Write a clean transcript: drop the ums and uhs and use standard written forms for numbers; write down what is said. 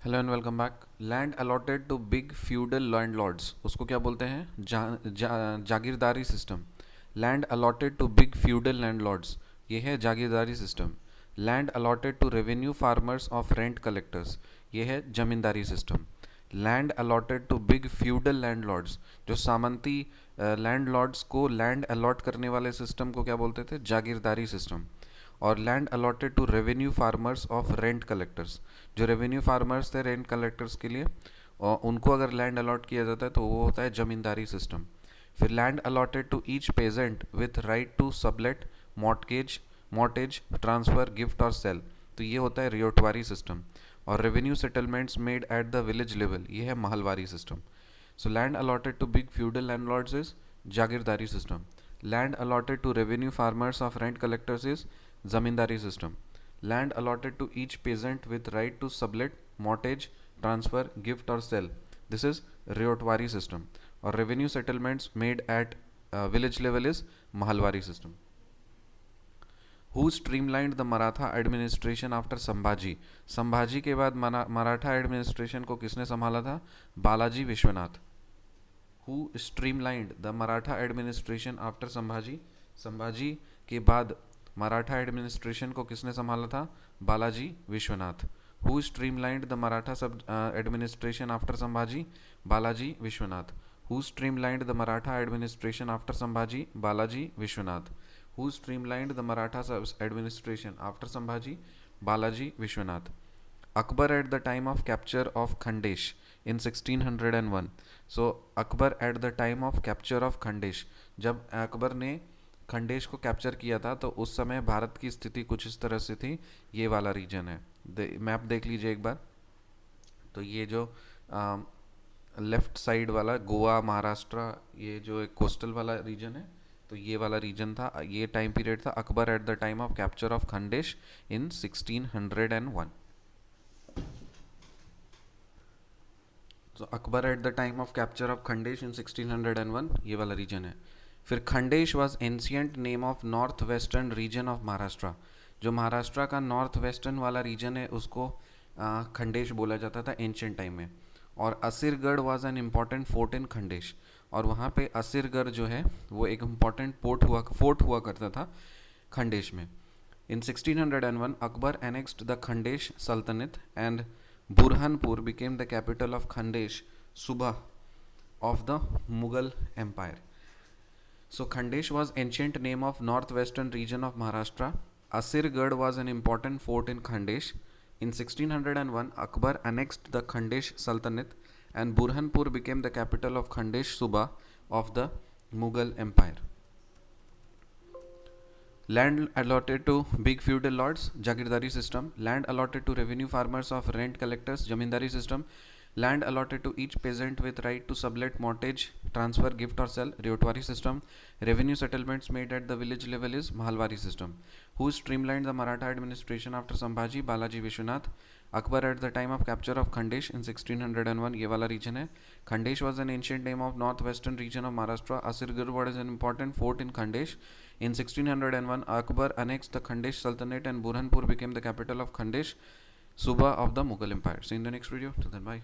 Hello and welcome back. Land allotted to big feudal landlords, उसको क्या बोलते हैं? Jagirdari system. Land allotted to big feudal landlords, ये है jagirdari system. Land allotted to revenue farmers of rent collectors, ये है zamindari system. Land allotted to big feudal landlords, जो सामंती लैंडलॉर्ड्स को लैंड अलॉट करने वाले सिस्टम को क्या बोलते थे? जागीरदारी सिस्टम। और land allotted to revenue farmers of rent collectors, जो रेवेन्यू फार्मर्स थे रेंट कलेक्टर्स के लिए, और उनको अगर लैंड अलॉट किया जाता है तो वो होता है जमींदारी सिस्टम। फिर land allotted to each peasant with right to sublet, mortgage transfer, gift और सेल, तो ये होता है रियोटवारी सिस्टम। और revenue settlements made at the village level, ये है mahalwari system. So land allotted to big feudal landlords is jagirdari system. Land allotted to revenue farmers of rent collectors is zamindari system. Land allotted to each peasant with right to sublet, mortgage, transfer, gift or sell, this is ryotwari system. Or revenue settlements made at village level is mahalwari system. Who streamlined the Maratha administration after Sambhaji? Sambhaji के बाद Maratha administration को किसने संभाला था? Balaji Vishwanath. Who streamlined the Maratha administration after Sambhaji? Sambhaji के बाद Maratha administration को किसने संभाला था? Balaji Vishwanath. Who streamlined the Maratha administration after Sambhaji? Balaji Vishwanath. Who streamlined the Maratha administration after Sambhaji? Balaji Vishwanath. Who streamlined the Maratha administration after Sambhaji? Balaji Vishwanath. Akbar at the time of capture of Khandesh in 1601. So Akbar at the time of capture of Khandesh, जब अकबर ने खंडेश को capture किया था तो उस समय भारत की स्थिति कुछ इस तरह से थी. ये वाला रीजन है, मैप देख लीजिए एक बार. तो ये जो लेफ्ट साइड वाला गोवा महाराष्ट्र, ये जो एक कोस्टल वाला रीजन है, तो ये वाला रीजन था, ये टाइम पीरियड था Akbar at the time of capture of Khandesh in 1601. तो Akbar at the time of capture of Khandesh in 1601, ये वाला रीजन है. फिर Khandesh was ancient name of north western region of Maharashtra. जो महाराष्ट्र का नॉर्थ वेस्टर्न वाला रीजन है उसको खंडेश बोला जाता था एंशियंट टाइम में. और असिरगढ़ वाज एन इम्पॉर्टेंट फोर्ट इन खंडेश, और वहाँ पे असिरगढ़ जो है वो एक इम्पॉर्टेंट फोर्ट हुआ करता था खंडेश में. In 1601, Akbar annexed the Khandesh Sultanate and Burhanpur became the capital of Khandesh Subah of the Mughal Empire. So Khandesh was ancient name of northwestern region of Maharashtra. Asirgarh was an important fort in Khandesh. In 1601, Akbar annexed the Khandesh Sultanate and Burhanpur became the capital of Khandesh Subah of the Mughal Empire. Land allotted to big feudal lords, jagirdari system. Land allotted to revenue farmers of rent collectors, jamindari system. Land allotted to each peasant with right to sublet, mortgage, transfer, gift or sell, ryotwari system. Revenue settlements made at the village level is mahalwari system. Who streamlined the Maratha administration after Sambhaji? Balaji Vishwanath. Akbar at the time of capture of Khandesh in 1601, ये वाला region है. Khandesh was an ancient name of northwestern region of Maharashtra. Asirgarh was an important fort in Khandesh. In 1601, Akbar annexed the Khandesh Sultanate and Burhanpur became the capital of Khandesh Subah of the Mughal Empire. See you in the next video. Till then, bye.